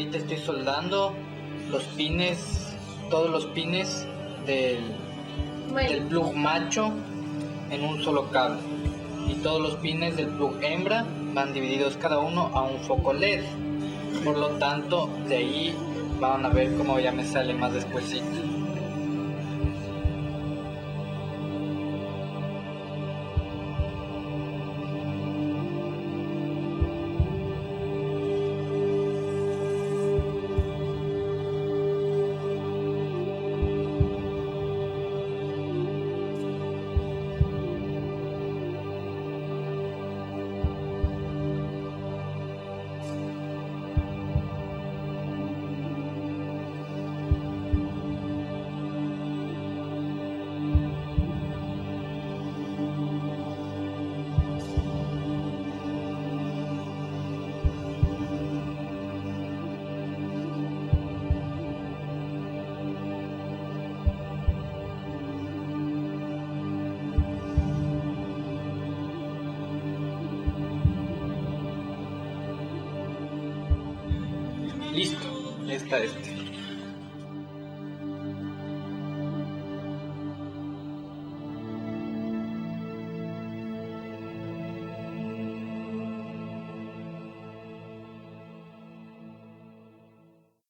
ahorita estoy soldando los pines, todos los pines del plug macho en un solo cable, y todos los pines del plug hembra van divididos cada uno a un foco LED. Por lo tanto, de ahí van a ver cómo ya me sale más despuesito. Listo, ya está este.